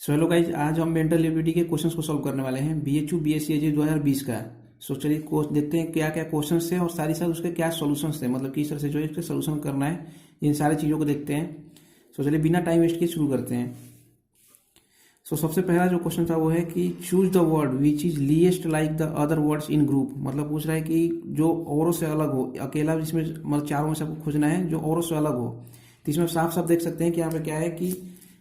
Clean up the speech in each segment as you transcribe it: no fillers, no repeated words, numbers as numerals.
So hello guys, आज हम mental ability के क्वेश्चंस को सॉल्व करने वाले हैं बीएचयू बीएससी 2020 का। सो चलिए कोर्स देखते हैं क्या क्या क्वेश्चंस थे और साथ ही साथ उसके क्या सॉल्यूशंस थे, मतलब किस तरह से जो है इसके सॉल्यूशन करना है, इन सारी चीज़ों को देखते हैं। सो चलिए बिना टाइम वेस्ट किए शुरू करते हैं। सो सबसे पहला जो क्वेश्चन था वो है कि choose the word which is least like the other words in group. मतलब पूछ रहा है कि जो औरों से अलग हो, अकेला जिसमें मतलब चारों में से आपको खोजना है जो औरों से अलग हो। तो इसमें साफ साफ देख सकते हैं कि यहाँ पे क्या है कि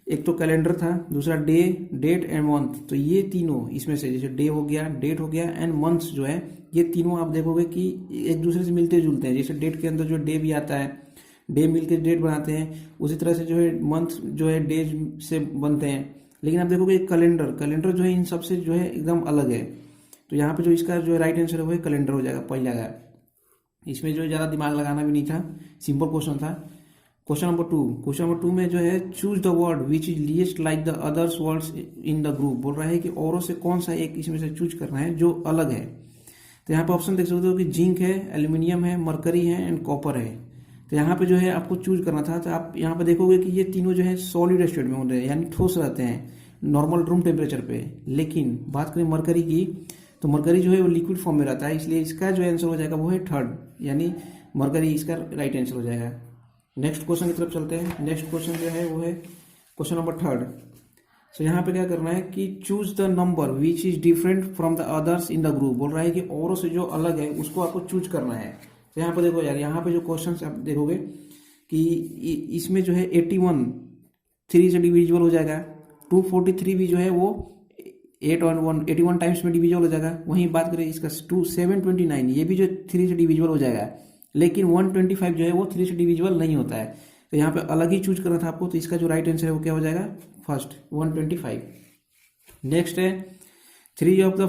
एक तो कैलेंडर था, दूसरा डे, डेट एंड मंथ। तो ये तीनों इसमें से, जैसे डे हो गया, डेट हो गया एंड मंथ्स जो है, ये तीनों आप देखोगे कि एक दूसरे से मिलते जुलते हैं। जैसे डेट के अंदर जो डे भी आता है, डे मिलके डेट बनाते हैं, उसी तरह से जो है मंथ जो है डे से बनते हैं। लेकिन आप देखोगे कैलेंडर जो है इन सबसे जो है एकदम अलग है। तो यहाँ पे जो इसका जो है राइट आंसर है वो कैलेंडर हो जाएगा पहला का। इसमें जो है ज़्यादा दिमाग लगाना भी नहीं था, सिंपल क्वेश्चन था। क्वेश्चन नंबर टू में जो है choose the word which is least like the others words in the group. बोल रहा है कि औरों से कौन सा एक इसमें से चूज करना है जो अलग है। तो यहाँ पे ऑप्शन देख सकते हो कि जिंक है, एल्यूमिनियम है, मरकरी है एंड कॉपर है। तो यहाँ पे जो है आपको चूज करना था। तो आप यहाँ पे देखोगे कि ये तीनों जो है सॉलिड स्टेट में होते हैं, यानी ठोस रहते हैं नॉर्मल रूम टेम्परेचर पे। लेकिन बात करें मरकरी की, तो मरकरी जो है वो लिक्विड फॉर्म में रहता है, इसलिए इसका जो आंसर हो जाएगा वो है थर्ड, यानी मरकरी इसका राइट आंसर हो जाएगा। नेक्स्ट क्वेश्चन की तरफ चलते हैं। नेक्स्ट क्वेश्चन जो है वो है क्वेश्चन नंबर थर्ड। सो यहाँ पे क्या करना है कि choose the number which is different from the others in the group. बोल रहा है कि औरों से जो अलग है उसको आपको चूज करना है। तो यहाँ पे देखो यार, यहाँ पे जो क्वेश्चन आप देखोगे कि इसमें जो है 81 3 से डिविजिबल हो जाएगा। 243 भी जो है वो 81 टाइम्स में डिविजिबल हो जाएगा। वहीं बात करें इसका 729, ये भी जो 3 से डिविजिबल हो जाएगा। लेकिन 125 जो है वो 3 से डिविजिबल नहीं होता है। तो यहाँ पे अलग ही चूज करना था आपको। तो इसका जो राइट आंसर है वो क्या हो जाएगा, फर्स्ट 125। नेक्स्ट है three of the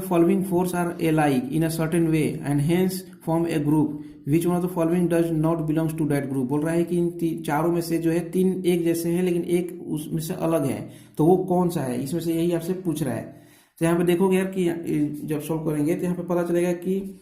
following four are alike in a certain way and hence form a group which one of the following does not belongs to that group। बोल रहा है कि इन चारों में से जो है तीन एक जैसे हैं लेकिन एक उसमें से अलग है, तो वो कौन सा है, इसमें से यही आपसे पूछ रहा है। तो यहाँ पे देखोगे यार कि जब सॉल्व करेंगे तो यहाँ पे पता चलेगा कि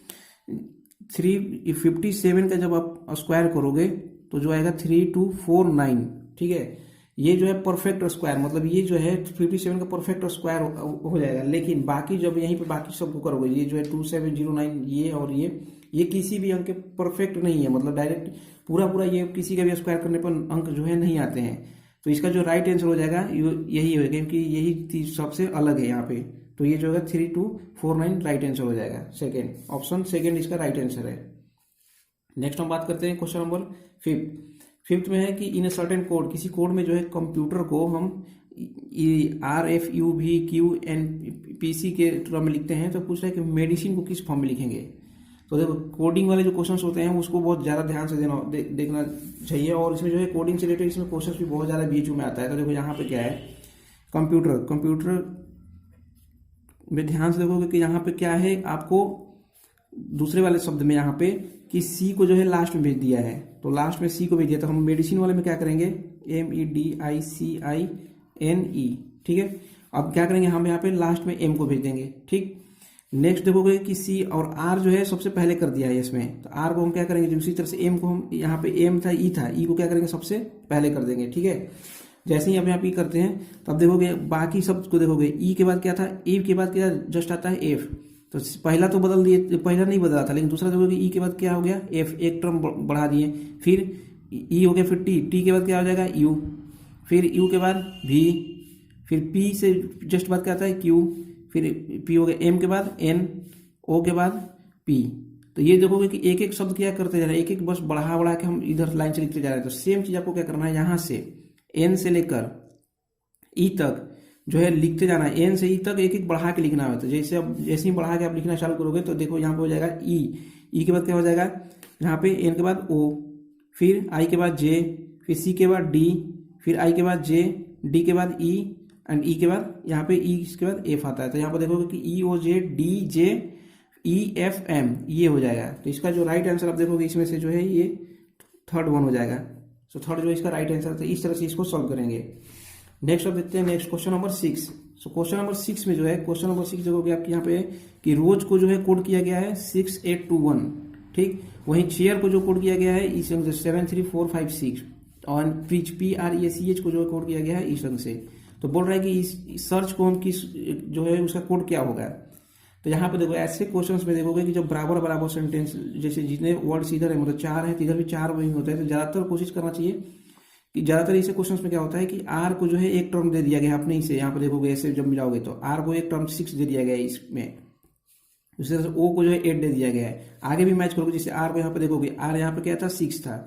357 का जब आप स्क्वायर करोगे तो जो आएगा 3249। ठीक है, ये जो है परफेक्ट स्क्वायर, मतलब ये जो है 57 का परफेक्ट स्क्वायर हो जाएगा। लेकिन बाकी जब यहीं पे बाकी सबको करोगे, ये जो है 2709 ये और ये किसी भी अंक के परफेक्ट नहीं है, मतलब डायरेक्ट पूरा ये किसी का भी स्क्वायर करने पर अंक जो है नहीं आते हैं। तो इसका जो राइट आंसर हो जाएगा यही होगा, क्योंकि यही सबसे अलग है यहाँ पे। तो ये जो है 3249 राइट आंसर हो जाएगा। सेकेंड ऑप्शन सेकेंड इसका राइट आंसर है। नेक्स्ट हम बात करते हैं क्वेश्चन नंबर फिफ्थ में है कि इन ए सर्टेन कोड, किसी कोड में जो है कंप्यूटर को हम RFUVQNPC के टर्म में लिखते हैं। तो पूछ रहा है कि मेडिसिन को किस फॉर्म में लिखेंगे। तो देखो कोडिंग वाले जो क्वेश्चन होते हैं उसको बहुत ज़्यादा ध्यान से देखना चाहिए। और इसमें जो है कोडिंग से रिलेटेड इसमें क्वेश्चन भी बहुत ज़्यादा बीच में आता है। तो देखो यहाँ पे क्या है, कंप्यूटर में ध्यान से देखोगे कि यहाँ पे क्या है, आपको दूसरे वाले शब्द में यहाँ पे कि सी को जो है लास्ट में भेज दिया है, तो लास्ट में सी को भेज दिया। तो हम मेडिसिन वाले में क्या करेंगे, MEDICINE। ठीक है, अब क्या करेंगे, हम यहाँ पे लास्ट में एम को भेज देंगे। ठीक, नेक्स्ट देखोगे कि सी और आर जो है सबसे पहले कर दिया है इसमें, तो आर को हम क्या करेंगे, उसी तरह से एम को हम यहाँ पे एम था, ई था, ई को क्या करेंगे सबसे पहले कर देंगे। ठीक है, जैसे ही अब यहाँ पे करते हैं तब देखोगे बाकी सब को देखोगे, ई के बाद क्या था, ई के बाद क्या जस्ट आता है एफ। तो पहला तो बदल दिए, पहला नहीं बदला था, लेकिन दूसरा देखोगे ई के बाद क्या हो गया, एफ, एक टर्म बढ़ा दिए। फिर ई हो गया, फिर टी के बाद क्या हो जाएगा यू, फिर यू के बाद वी, फिर पी से जस्ट बाद क्या आता है क्यू, फिर पी हो गया, एम के बाद एन, ओ के बाद पी। तो ये देखोगे कि एक एक शब्द क्या करते जा रहे हैं, एक एक बस बढ़ा के हम इधर लाइन से लिखते जा रहे हैं। तो सेम चीज आपको क्या करना है, यहाँ से एन से लेकर ई तक जो है लिखते जाना है। एन से ई तक एक एक बढ़ा के लिखना है। तो जैसे ही बढ़ा के आप लिखना चालू करोगे तो देखो यहाँ पे हो जाएगा ई के बाद क्या हो जाएगा, यहाँ पे एन के बाद ओ, फिर आई के बाद जे, फिर सी के बाद डी, फिर आई के बाद जे, डी के बाद ई एंड ई के बाद यहाँ पे ई के बाद एफ आता है। तो यहाँ पे देखोगे कि EOJDJEFM ये हो जाएगा। तो इसका जो राइट आंसर आप देखोगे इसमें से जो है ये थर्ड वन हो जाएगा। तो थर्ड जो इसका राइट आंसर था, इस तरह से इसको सॉल्व करेंगे। नेक्स्ट अब देखते हैं next question number 6। So question number 6 में जो है, क्वेश्चन नंबर 6 देखोगे आपके यहाँ पे कि रोज को जो है कोड किया गया है 6821। ठीक, वहीं चेयर को जो कोड किया गया है इस 73456। और PRECH को जो कोड किया गया है इस रंग से। तो बोल रहा है कि इस सर्च को हम किस जो है उसका कोड क्या होगा। तो यहाँ पे देखो ऐसे क्वेश्चंस में देखोगे कि जब बराबर बराबर सेंटेंस, जैसे जितने वर्ड्स इधर है मतलब 4 है तो इधर भी 4 वही होता है, तो ज़्यादातर कोशिश करना चाहिए कि ज़्यादातर ऐसे क्वेश्चंस में क्या होता है कि आर को जो है एक टर्म दे दिया गया है अपने इसे, यहाँ पे देखोगे ऐसे जब मिलाओगे तो आर को एक टर्म 6 दे दिया गया है इसमें, उसी तरह से ओ को जो है 8 दे दिया गया है। आगे भी मैच करोगे, जैसे आर को यहाँ पे देखोगे, आर यहाँ पे क्या था 6 था,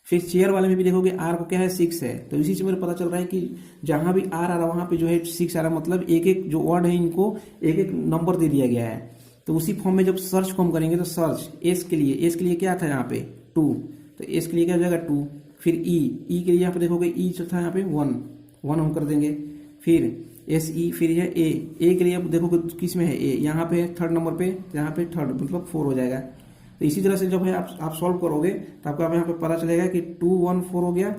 फिर चेयर वाले में भी देखोगे आर को क्या है 6 है। तो इसी से मुझे पता चल रहा है कि जहां भी आर आ रहा है वहां पे जो है 6 आ रहा है, मतलब एक एक जो वर्ड है इनको एक एक नंबर दे दिया गया है। तो उसी फॉर्म में जब सर्च को हम करेंगे तो सर्च एस के लिए क्या था यहाँ पे 2, तो एस के लिए क्या हो जाएगा 2। फिर ई के लिए यहाँ पे देखोगे ई जो था यहाँ पे 1 हम कर देंगे। फिर एस ई, फिर है ए के लिए अब देखोगे किस में है ए, यहाँ पे थर्ड नंबर पे, यहाँ पे थर्ड मतलब 4 हो जाएगा। तो इसी तरह से जब है आप सॉल्व करोगे तो आपको यहाँ पे पता चलेगा कि 2 1 4 हो गया।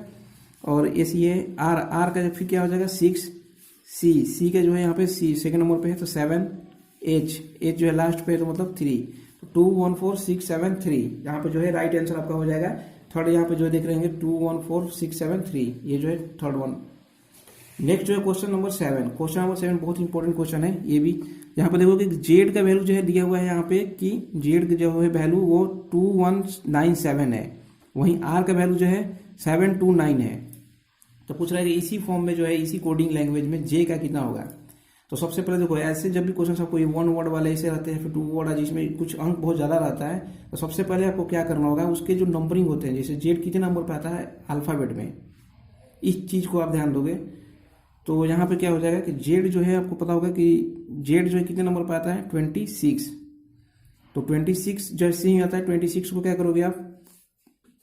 और एस ये आर का फिर क्या हो जाएगा 6, सी का जो है यहाँ पे सी सेकंड नंबर पे है तो 7, एच जो है लास्ट पे है तो मतलब 3। तो 2 1 4 6 7 3 यहाँ पे जो है राइट आंसर आपका हो जाएगा। थर्ड यहाँ पे जो है देख रहे हैं 2 1 4 6 7 3, ये जो है थर्ड वन। नेक्स्ट जो है क्वेश्चन नंबर 7, क्वेश्चन नंबर 7 बहुत इंपॉर्टेंट क्वेश्चन है ये भी। यहाँ पे देखोगे जेड का वैल्यू जो है दिया हुआ है यहाँ पे कि जेड का जो है वैल्यू वो 2197 है, वहीं आर का वैल्यू जो है 729 है। तो पूछ रहा है कि इसी फॉर्म में जो है इसी कोडिंग लैंग्वेज में जे का कितना होगा। तो सबसे पहले देखो ऐसे जब भी क्वेश्चन आपको 1 वर्ड वाले ऐसे रहते हैं, फिर 2 वर्ड जिसमें कुछ अंक बहुत ज़्यादा रहता है, तो सबसे पहले आपको क्या करना होगा उसके जो नंबरिंग होते हैं, जैसे जेड कितने नंबर पे आता है अल्फ़ाबेट में, इस चीज़ को आप ध्यान दोगे। तो यहाँ पे क्या हो जाएगा कि जेड जो है आपको पता होगा कि जेड जो है कितने नंबर पर आता है 26। तो 26 जैसे ही आता है 26 को क्या करोगे आप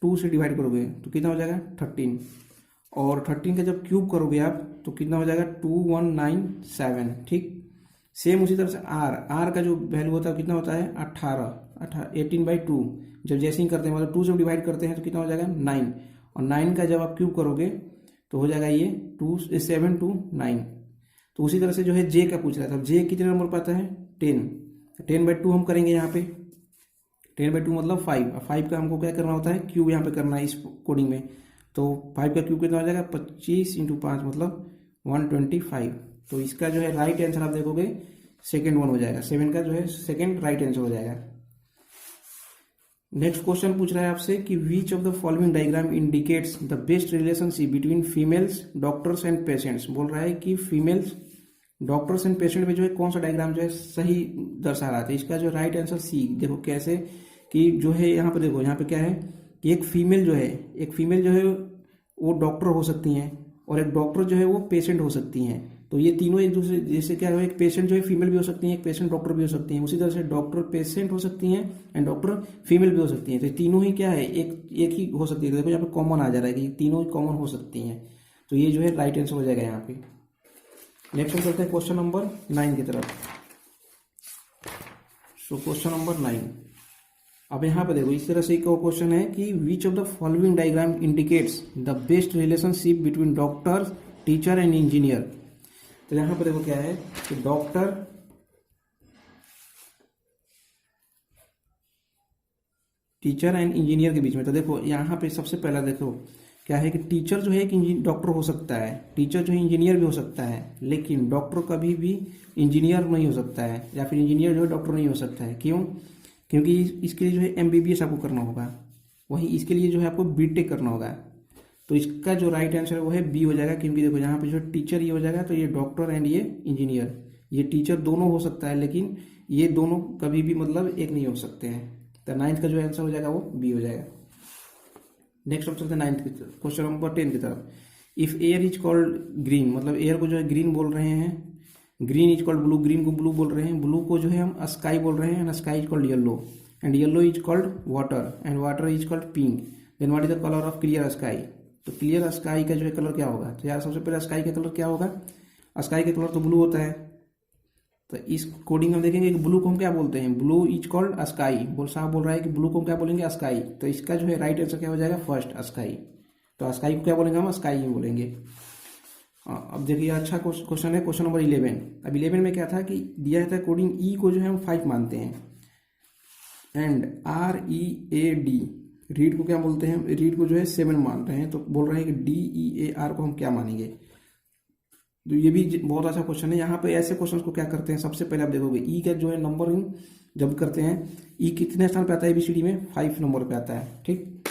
2 से डिवाइड करोगे तो कितना हो जाएगा 13, और 13 का जब क्यूब करोगे आप तो कितना हो जाएगा 2197। ठीक सेम उसी तरह से आर का जो वैल्यू होता है कितना होता है 18/2। जब जैसे ही करते हैं मतलब 2 से डिवाइड करते हैं तो कितना हो जाएगा 9, और 9 का जब आप क्यूब करोगे तो हो जाएगा ये 7 2 9। तो उसी तरह से जो है जे का पूछ रहा था, जे कितने नंबर पर आता है 10/2 हम करेंगे यहाँ पे 10/2 मतलब 5 का हमको क्या करना होता है क्यूब यहाँ पे करना है इस कोडिंग में। तो 5 का क्यूब कितना हो जाएगा 25 × 5 मतलब 125। तो इसका जो है राइट आंसर आप देखोगे सेकेंड वन हो जाएगा, 7 का जो है सेकेंड राइट आंसर हो जाएगा। नेक्स्ट क्वेश्चन पूछ रहा है आपसे कि which of the following diagram indicates the best relationship between females doctors and patients. बोल रहा है कि फीमेल्स डॉक्टर्स एंड पेशेंट में जो है कौन सा डायग्राम जो है सही दर्शा रहा था। इसका जो राइट आंसर सी, देखो कैसे कि जो है यहाँ पे देखो यहाँ पे क्या है कि एक फीमेल जो है वो डॉक्टर हो सकती हैं और एक डॉक्टर जो है वो पेशेंट हो सकती हैं। तो ये तीनों एक दूसरे जैसे क्या है, एक पेशेंट जो है फीमेल भी हो सकती है, एक पेशेंट डॉक्टर भी हो सकती है, उसी तरह से डॉक्टर पेशेंट हो सकती हैं एंड डॉक्टर फीमेल भी हो सकती हैं। तो तीनों ही क्या है एक ही हो सकती है। देखो यहाँ पे कॉमन आ जा रहा है कि तीनों ही कॉमन हो सकती हैं, तो ये जो है राइट आंसर हो जाएगा यहाँ पे। नेक्स्ट हम करते हैं क्वेश्चन नंबर 9 की तरफ। सो क्वेश्चन नंबर 9, अब यहाँ पे देखो इस तरह से एक क्वेश्चन है कि which of the following diagram indicates the best relationship between doctor teacher and engineer. तो यहाँ पे देखो क्या है कि डॉक्टर टीचर एंड इंजीनियर के बीच में। तो देखो यहाँ पे सबसे पहला देखो क्या है कि टीचर जो है कि डॉक्टर हो सकता है, टीचर जो है इंजीनियर भी हो सकता है, लेकिन डॉक्टर कभी भी इंजीनियर नहीं हो सकता है, या फिर इंजीनियर जो है डॉक्टर नहीं हो सकता है। क्यों? क्योंकि इसके लिए जो है MBBS आपको करना होगा, वहीं इसके लिए जो है आपको BTech करना होगा। तो इसका जो राइट आंसर है वो है बी हो जाएगा, क्योंकि देखो यहाँ पे जो टीचर ये हो जाएगा तो ये डॉक्टर एंड ये इंजीनियर, ये टीचर दोनों हो सकता है लेकिन ये दोनों कभी भी मतलब एक नहीं हो सकते हैं। तो 9th का जो आंसर हो जाएगा वो बी हो जाएगा। नेक्स्ट ऑप्शन है 9th की तरफ, क्वेश्चन नंबर 10 की तरफ। If air is called green, मतलब एयर को जो है ग्रीन बोल रहे हैं, green is called blue, green को ब्लू बोल रहे हैं, ब्लू को जो है हम स्काई बोल रहे हैं and sky is called yellow, and yellow is called water and water is called pink, then what is the colour of clear sky. तो क्लियर स्काई का जो है कलर क्या होगा? तो यार सबसे पहले स्काई का कलर क्या होगा? स्काई का कलर तो ब्लू होता है। तो इस कोडिंग में देखेंगे कि ब्लू को हम क्या बोलते हैं, ब्लू इज कॉल्ड स्काई। साहब बोल रहा है कि ब्लू को हम क्या बोलेंगे? स्काई। तो इसका जो है राइट आंसर क्या हो जाएगा? First sky. तो स्काई को क्या बोलेंगे हम? स्काई ही बोलेंगे। अब देखिए अच्छा क्वेश्चन है, क्वेश्चन नंबर 11। अब 11 में क्या था कि दिया था कोडिंग ई को जो है हम 5 मानते हैं एंड READ रीड को क्या बोलते हैं, रीड को जो है 7 मान रहे हैं, तो बोल रहे हैं कि DEAR को हम क्या मानेंगे। तो ये भी बहुत अच्छा क्वेश्चन है। यहाँ पे ऐसे क्वेश्चन को क्या करते हैं, सबसे पहले आप देखोगे ई का जो है नंबरिंग जब करते हैं, ई कितने स्थान पे आता है ABCD में, 5 नंबर पे आता है, ठीक,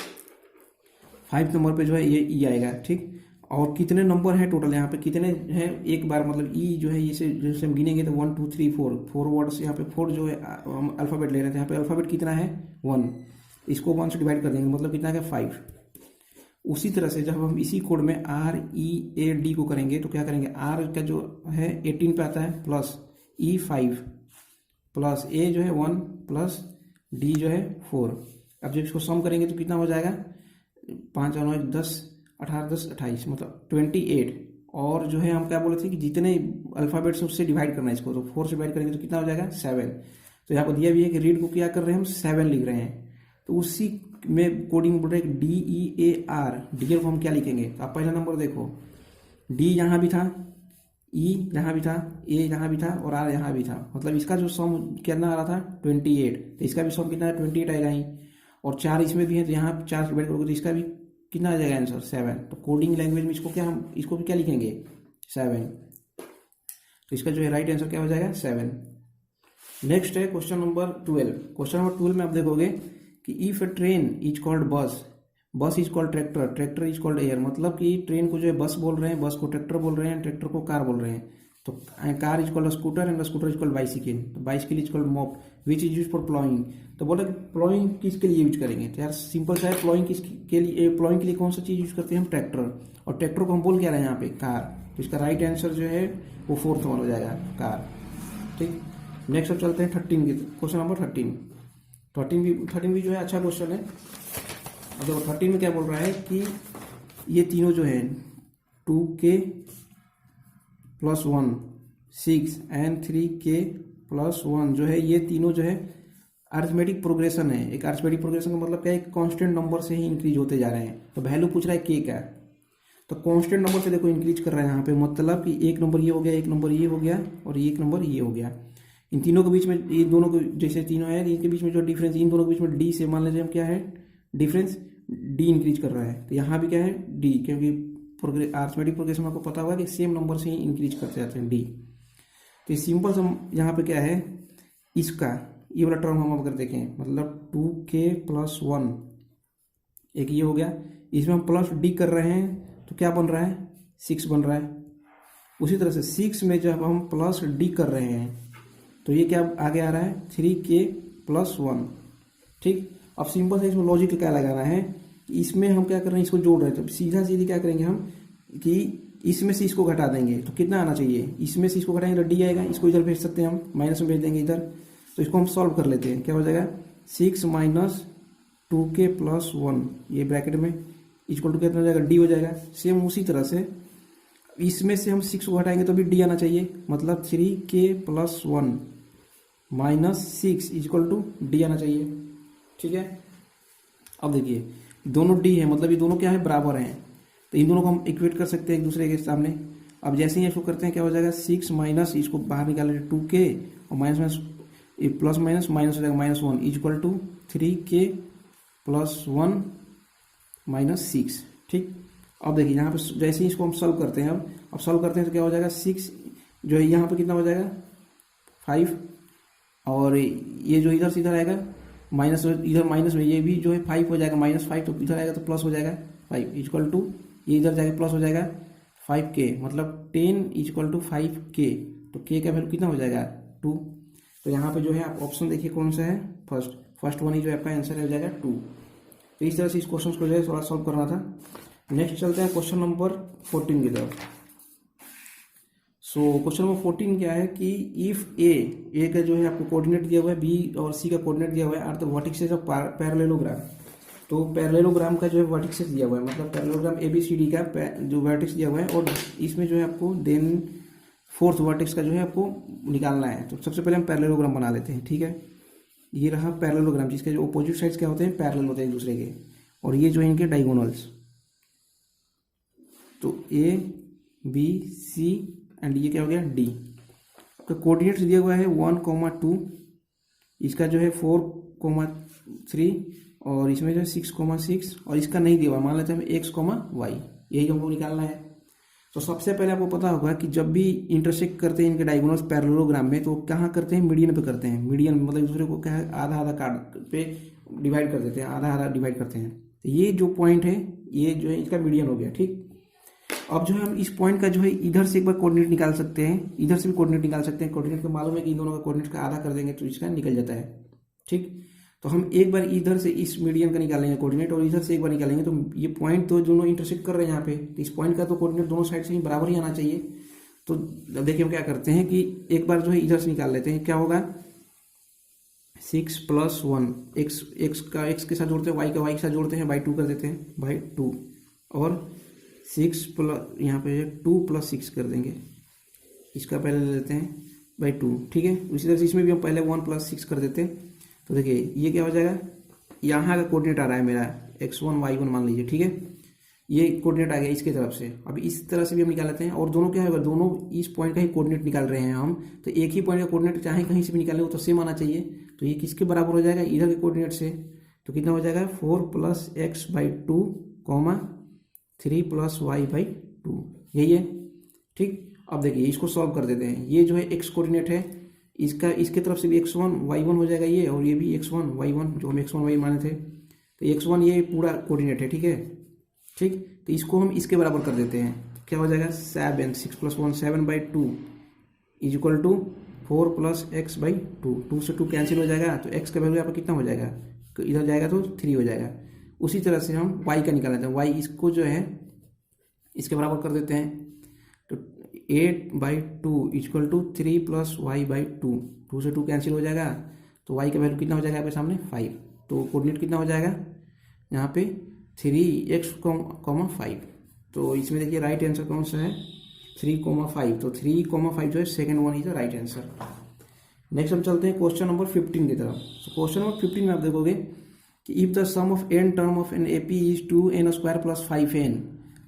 5 नंबर पे जो है ये ई आएगा, ठीक। और कितने नंबर हैं टोटल यहाँ पे, कितने हैं एक बार, मतलब ई जो है इसे जैसे हम गिनेंगे तो 1 2 3 4 वर्ड्स, यहाँ पे 4 जो है हम अल्फ़ाबेट ले रहे थे, यहाँ पे अल्फ़ाबेट कितना है 1, इसको 1 से डिवाइड कर देंगे, मतलब कितना है 5। उसी तरह से जब हम इसी कोड में READ को करेंगे तो क्या करेंगे, R का जो है 18 पे आता है, प्लस E 5 प्लस A जो है 1 प्लस D जो है 4। अब जब इसको सम करेंगे तो कितना हो जाएगा, 5 और 9 10 18 10 28 मतलब 28। और जो है हम क्या बोले थे कि जितने अल्फ़ाबेट्स उससे डिवाइड करना है इसको, तो 4 से डिवाइड करेंगे तो कितना हो जाएगा 7। तो यहाँ पर दिया भी है कि रीड को क्या कर रहे हैं हम 7 लिख रहे हैं, तो उसी में कोडिंग बोल रहे हैं DEAR, डी को हम क्या लिखेंगे, तो आप पहला नंबर देखो, डी यहाँ भी था, ई यहाँ भी था, ए यहाँ भी था और आर यहाँ भी था, मतलब इसका जो सम कितना आ रहा था 28, तो इसका भी सम कितना है 28 आएगा ही। और 4 इसमें भी है तो यहाँ 4 डिवाइड करोगे तो इसका भी कितना आ जाएगा आंसर 7। तो कोडिंग लैंग्वेज में इसको क्या, हम इसको भी क्या लिखेंगे 7, तो इसका जो है राइट आंसर क्या हो जाएगा 7। नेक्स्ट है क्वेश्चन नंबर 12। क्वेश्चन नंबर 12 में आप देखोगे कि if A train is called बस, बस is called tractor, tractor is called air, मतलब कि ट्रेन को जो है बस बोल रहे हैं, बस को ट्रैक्टर बोल रहे हैं, ट्रैक्टर को कार बोल रहे हैं। तो car is called scooter and scooter is called bicycle, तो bicycle is called mop which is use for ploughing. तो बोला कि प्लॉइंग किसके लिए यूज करेंगे, तो यार सिंपल सा है, प्लॉइंग किसके लिए, प्लॉइंग के लिए कौन सा चीज यूज करते हैं हम, ट्रैक्टर, और ट्रैक्टर को हम बोल क्या रहे हैं यहाँ पे कार, तो इसका राइट आंसर जो है वो 4th वन हो जाएगा कार, ठीक। नेक्स्ट अब चलते हैं 13 की, क्वेश्चन नंबर 13 भी जो है अच्छा क्वेश्चन है। अब देखो 13 में क्या बोल रहा है कि ये तीनों जो है 2k + 1 6 एंड 3k + 1 जो है, ये तीनों जो है अरिथमेटिक प्रोग्रेशन है। एक अरिथमेटिक प्रोग्रेशन का मतलब क्या है, कांस्टेंट नंबर से ही इंक्रीज होते जा रहे हैं। तो वैल्यू पूछ रहा है k का, तो कांस्टेंट नंबर से देखो इंक्रीज कर रहा है यहाँ पे, मतलब कि एक नंबर ये हो गया, एक नंबर ये हो गया और एक नंबर ये हो गया। इन तीनों के बीच में, ये दोनों को जैसे तीनों है, इनके बीच में जो डिफरेंस, इन दोनों के बीच में डी से मान लीजिए हम क्या है डिफरेंस, डी इंक्रीज कर रहा है, तो यहाँ भी क्या है डी, क्योंकि अरिथमेटिक प्रोग्रेशन में आपको पता होगा कि सेम नंबर से ही इंक्रीज करते जाते हैं डी। तो सिंपल से यहाँ पे क्या है, इसका ये वाला टर्म हम अगर देखें, मतलब 2k + 1 एक ये हो गया, इसमें हम प्लस डी कर रहे हैं तो क्या बन रहा है 6 बन रहा है। उसी तरह से 6 में जब हम प्लस डी कर रहे हैं तो ये क्या आगे आ रहा है 3k + 1, ठीक। अब सिंपल से इसमें लॉजिक क्या लगाना है, इसमें हम क्या कर रहे हैं इसको जोड़ रहे हैं, तो सीधा सीधी क्या करेंगे हम कि इसमें से इसको घटा देंगे तो कितना आना चाहिए, इसमें से इसको घटाएंगे तो डी आएगा, इसको इधर भेज सकते हैं हम, माइनस में भेज देंगे इधर, तो इसको हम सॉल्व कर लेते हैं। क्या हो जाएगा 6 - 2k + 1 ये ब्रैकेट में इक्वल टू कितना हो जाएगा डी हो जाएगा। सेम उसी तरह से इसमें से हम 6 को घटाएंगे तो भी डी आना चाहिए, मतलब 3k + 1 - 6 इक्वल टू डी आना चाहिए, ठीक है। अब देखिए दोनों डी है, मतलब ये दोनों क्या है बराबर हैं, तो इन दोनों को हम इक्वेट कर सकते हैं एक दूसरे के सामने। अब जैसे ही इसको करते हैं क्या हो जाएगा 6 माइनस इसको बाहर निकाल लेते 2k और माइनस प्लस माइनस माइनस हो जाएगा -1 इक्वल टू 3k + 1 - 6, ठीक। अब देखिए यहाँ पे जैसे ही इसको हम सॉल्व करते हैं, अब सॉल्व करते हैं तो क्या हो जाएगा 6 जो है यहाँ पे कितना हो जाएगा 5, और ये जो इधर से इधर आएगा माइनस, इधर माइनस में ये भी जो है 5 हो जाएगा, -5 तो इधर आएगा तो प्लस हो जाएगा 5 इक्वल टू ये इधर जाएगा प्लस हो जाएगा 5k, मतलब 10 = 5k, तो k का वैल्यू कितना हो जाएगा 2। तो यहाँ पे जो है आप ऑप्शन देखिए कौन सा है, फर्स्ट वन ही जो आपका आंसर हो जाएगा 2। तो इस तरह से इस क्वेश्चन को जो है थोड़ा सॉल्व करना था। नेक्स्ट चलते हैं क्वेश्चन नंबर 14 की तरफ। सो क्वेश्चन नंबर 14 क्या है कि इफ ए का जो है आपको कोऑर्डिनेट दिया हुआ है, बी और सी का कोऑर्डिनेट दिया हुआ है, are the vertices of parallelogram. तो पैरेललोग्राम का जो है वर्टिसेस दिया हुआ है, मतलब पैरेललोग्राम ABCD का जो वर्टिक्स दिया हुआ है, और इसमें जो है आपको देन 4th वर्टिक्स का जो है आपको निकालना है। तो सबसे पहले हम पैरेललोग्राम बना लेते हैं, ठीक है। ये रहा पैरेललोग्राम जिसके जो अपोजिट साइड्स क्या होते हैं पैरेलल होते हैं एक दूसरे के, और ये जो है इनके डायगोनल्स। तो A B C एंड ये क्या हो गया D। आपका कोऑर्डिनेट्स दिया हुआ है 1, 2, इसका जो है 4, 3, और इसमें जो है 6,6 और इसका नहीं दिया हुआ, मान लेते हैं हम x, y, यही हमको निकालना है। तो सबसे पहले आपको पता होगा कि जब भी इंटरसेक्ट करते हैं इनके डायगोनल्स पैरेललोग्राम में, तो कहाँ करते हैं, मीडियन पे करते हैं। मीडियन मतलब एक दूसरे को क्या है, आधा आधा काट पे डिवाइड कर देते हैं, आधा आधा डिवाइड करते हैं। तो ये जो पॉइंट है ये जो है इसका मीडियन हो गया, ठीक। अब जो है हम इस पॉइंट का जो है इधर से एक बार कोऑर्डिनेट निकाल सकते हैं, इधर से भी कोऑर्डिनेट निकाल सकते हैं। कोऑर्डिनेट को मालूम है कि इन दोनों का कोऑर्डिनेट का आधा कर देंगे तो इसका निकल जाता है, ठीक। तो हम एक बार इधर से इस मीडियन का निकालेंगे कोऑर्डिनेट और इधर से एक बार निकालेंगे, तो ये पॉइंट तो दोनों इंटरसेक्ट कर रहे हैं यहाँ पे, तो इस पॉइंट का तो कोऑर्डिनेट दोनों साइड से ही बराबर ही आना चाहिए। तो देखिए हम क्या करते हैं कि एक बार जो है इधर से निकाल लेते हैं, क्या होगा 6 + 1, x का x के साथ जोड़ते हैं, y का y के साथ जोड़ते हैं, बाई 2 कर देते हैं, बाई 2, और 6 प्लस यहाँ पे 2 + 6 कर देंगे, इसका पहले ले लेते हैं बाई 2, ठीक है। उसी तरह से इसमें भी हम पहले 1 + 6 कर देते हैं। तो देखिए ये क्या हो जाएगा, यहाँ का कोऑर्डिनेट आ रहा है मेरा x1 y1 मान लीजिए, ठीक है। ये कोऑर्डिनेट आ गया इसके तरफ से। अब इस तरह से भी हम निकाल लेते हैं, और दोनों क्या होगा, दोनों इस पॉइंट का ही कोऑर्डिनेट निकाल रहे हैं हम, तो एक ही पॉइंट का कोऑर्डिनेट चाहे कहीं से भी निकाले वो तो सेम आना चाहिए। तो ये किसके बराबर हो जाएगा, इधर के कोऑर्डिनेट से। तो कितना हो जाएगा 4 + x/2, 3 + y/2, यही है, ठीक। अब देखिए इसको सॉल्व कर देते हैं। ये जो है x कोऑर्डिनेट है, इसका इसके तरफ से भी x1 y1 हो जाएगा ये, और ये भी x1 y1 जो हम x1 y माने थे, तो x1 ये पूरा कोऑर्डिनेट है, ठीक है, ठीक। तो इसको हम इसके बराबर कर देते हैं, क्या हो जाएगा 7, 6 + 1 7/2 = 4 + x/2, 2 से 2 कैंसिल हो जाएगा, तो x का वैल्यू यहाँ पर कितना हो जाएगा, तो इधर जाएगा तो 3 हो जाएगा। उसी तरह से हम y का निकाल लेते हैं, y इसको जो है इसके बराबर कर देते हैं, तो 8/2 = 3 + y/2, 2 से 2 कैंसिल हो जाएगा, तो y का वैल्यू कितना हो जाएगा यहाँ पे सामने 5। तो कोऑर्डिनेट कितना हो जाएगा यहाँ पे 3x, 5। तो इसमें देखिए राइट आंसर कौन सा है 3,5। तो 3,5 जो है second one is the right answer. Next हम चलते हैं क्वेश्चन नंबर 15 की तरफ। तो क्वेश्चन नंबर 15 में आप देखोगे कि if the sum of n term of an AP is 2n² + 5n,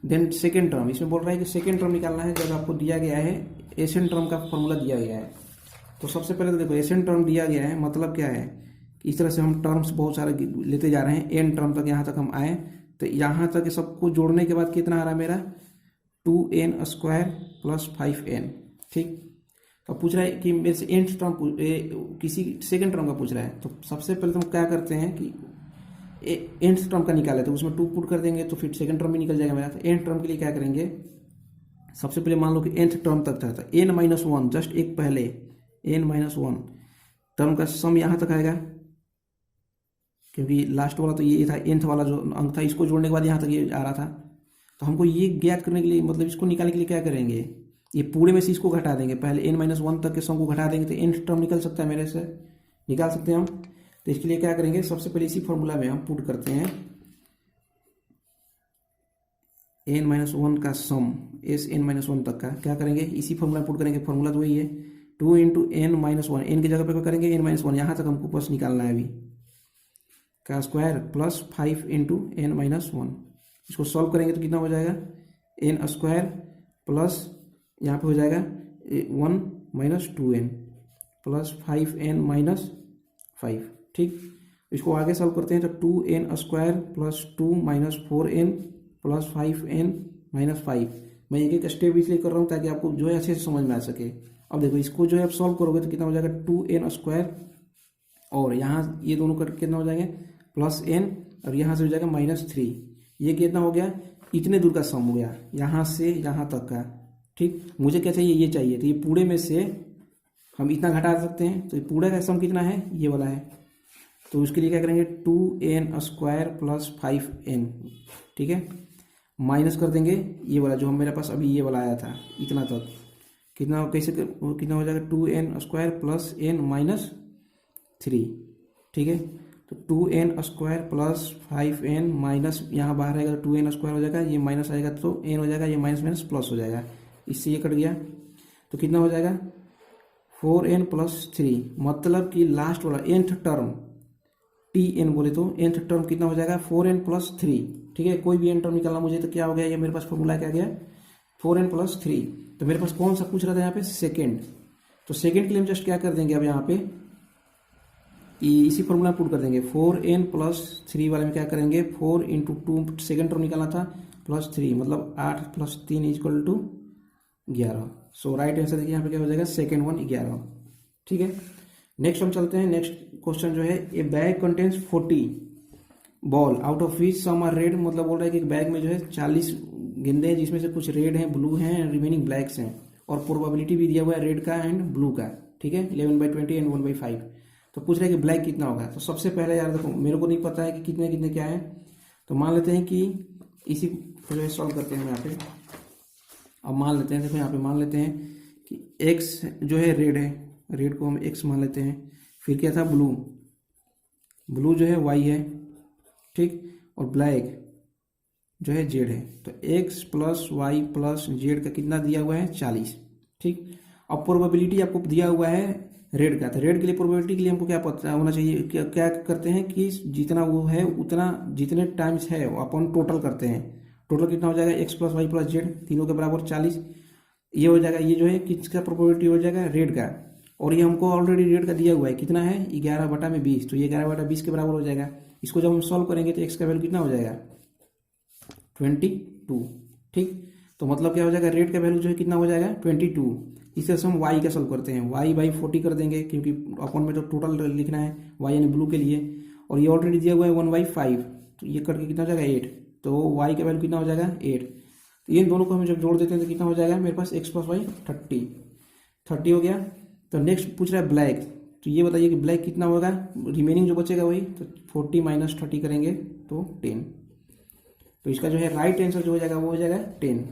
then second term, इसमें बोल रहा है कि सेकेंड टर्म निकालना है जब आपको दिया गया है एसन टर्म का फॉर्मूला दिया गया है। तो सबसे पहले तो देखो एसन टर्म दिया गया है, मतलब क्या है कि इस तरह से हम टर्म्स बहुत सारे लेते जा रहे हैं, n टर्म तक यहाँ तक हम आए, तो यहाँ तक सबको जोड़ने के बाद कितना आ रहा है मेरा 2n² + 5n, ठीक। तो पूछ रहा है कि मेरे से nth टर्म किसी सेकेंड टर्म का पूछ रहा है। तो सबसे पहले तो हम क्या करते हैं कि nth टर्म का निकाले, तो उसमें 2 पुट कर देंगे तो फिर सेकंड टर्म भी निकल जाएगा मेरा। तो nth टर्म के लिए क्या करेंगे, सबसे पहले मान लो कि nth टर्म तक था, तो n-1 जस्ट एक पहले n-1 टर्म का सम यहाँ तक आएगा, क्योंकि लास्ट वाला तो ये था nth वाला जो अंक था, इसको जोड़ने के बाद यहाँ तक ये आ रहा था। तो हमको ये ज्ञात करने के लिए, मतलब इसको निकालने के लिए क्या करेंगे, ये पूरे में से इसको घटा देंगे, पहले n-1 तक के सम को घटा देंगे तो nth टर्म निकल सकता है मेरे से, निकाल सकते हैं हम। तो इसके लिए क्या करेंगे, सबसे पहले इसी फॉर्मूला में हम पुट करते हैं n-1 का सम, n-1 तक का क्या करेंगे, इसी फॉर्मूला पुट करेंगे। फॉर्मूला तो वही है 2 × n-1, n की जगह पे क्या करेंगे n-1, यहाँ तक हमको बस निकालना है अभी का स्क्वायर प्लस 5 × n-1। इसको सॉल्व करेंगे तो कितना हो जाएगा n² प्लस यहाँ पे हो जाएगा 1 - 2n प्लस 5n - 5, ठीक। इसको आगे सॉल्व करते हैं तो 2n² plus 2 - 4n plus 5n - 5। मैं एक एक स्टेप इसलिए कर रहा हूँ ताकि आपको जो है अच्छे से समझ में आ सके। अब देखो इसको जो है आप सॉल्व करोगे तो कितना हो जाएगा 2n² और यहाँ ये दोनों करके कितना हो जाएंगे प्लस n, और यहाँ से हो जाएगा -3। ये कितना हो गया, इतने दूर का सम हो गया, यहाँ से यहाँ तक का, ठीक। मुझे क्या चाहिए, ये चाहिए, तो ये पूरे में से हम इतना घटा सकते हैं। तो ये पूरे का सम कितना है, ये वाला है। तो उसके लिए क्या करेंगे 2n² प्लस 5n, ठीक है, माइनस कर देंगे ये वाला जो मेरे पास अभी ये वाला आया था इतना तक, कितना कैसे कितना हो जाएगा 2n² प्लस n - 3, ठीक है। तो 2n² प्लस 5n माइनस यहाँ बाहर आएगा तो 2n² हो जाएगा, ये माइनस आएगा तो n हो जाएगा, ये माइनस प्लस हो जाएगा, इससे ये कट गया। तो कितना हो जाएगा 4n + 3, मतलब कि लास्ट वाला nth टर्म tn बोले तो nth टर्म कितना हो जाएगा 4n + 3, ठीक है। कोई भी n टर्म निकालना मुझे तो क्या हो गया, ये मेरे पास फॉर्मूला क्या गया 4n + 3। तो मेरे पास कौन सा पूछ रहा था यहाँ पे सेकेंड, तो सेकेंड के लिए हम जस्ट क्या कर देंगे अब यहाँ पे इसी फॉर्मूला पुट कर देंगे 4n+3 वाले में क्या करेंगे 4 इंटू 2 सेकेंड टर्म निकालना था +3 मतलब 8 + 3 = 11। सो राइट आंसर देखिए यहाँ पे क्या हो जाएगा सेकेंड वन 11। ठीक है, नेक्स्ट हम चलते हैं। नेक्स्ट क्वेश्चन जो है a bag contains 40 ball out of which some are red, मतलब बोल रहा है कि एक बैग में जो है 40 गेंदे हैं जिसमें से कुछ रेड हैं, ब्लू हैं, रिमेनिंग ब्लैक्स हैं, और प्रोबेबिलिटी भी दिया हुआ है रेड का एंड ब्लू का। ठीक है, 11/20 एंड 1/5। तो पूछ रहे हैं कि ब्लैक कितना होगा। तो सबसे पहले यार देखो मेरे को नहीं पता है कि कितने कितने क्या है, तो मान लेते हैं कि इसी को जो है सॉल्व करते हैं यहाँ पे। अब मान लेते हैं, देखो यहाँ पे मान लेते हैं कि एक्स जो है रेड है, रेड को हम एक्स मान लेते हैं। फिर क्या था ब्लू, ब्लू जो है वाई है, ठीक, और ब्लैक जो है जेड है। तो x plus y plus z का कितना दिया हुआ है 40। ठीक, अब प्रोबेबिलिटी आपको दिया हुआ है रेड का, तो रेड के लिए प्रोबेबिलिटी के लिए हमको क्या पता होना चाहिए, क्या करते हैं कि जितना वो है उतना जितने टाइम्स है वो अपन टोटल करते हैं। टोटल कितना हो जाएगा x plus y plus z तीनों के बराबर 40। ये हो जाएगा, ये जो है किसका प्रोबेबिलिटी हो जाएगा रेड का, और ये हमको ऑलरेडी रेड का दिया हुआ है कितना है 11/20, तो ये 11/20 के बराबर हो जाएगा। इसको जब हम सॉल्व करेंगे तो एक्स का वैल्यू कितना हो जाएगा 22। ठीक, तो मतलब क्या हो जाएगा रेड का वैल्यू जो है कितना हो जाएगा 22। इसे हम वाई का सॉल्व करते हैं, y/40 कर देंगे क्योंकि अकाउंट में तो टोटल लिखना है y यानी ब्लू के लिए, और ये ऑलरेडी दिया हुआ है 1/5, तो ये करके कितना हो जाएगा 8। तो y का वैल्यू कितना हो जाएगा 8। तो इन दोनों को हम जब जोड़ देते हैं तो कितना हो जाएगा मेरे पास x + y 30 हो गया। तो नेक्स्ट पूछ रहा है ब्लैक, तो ये बताइए कि ब्लैक कितना होगा, रिमेनिंग जो बचेगा वही, तो 40 - 30 करेंगे तो 10। तो इसका जो है राइट आंसर जो हो जाएगा वो हो जाएगा 10।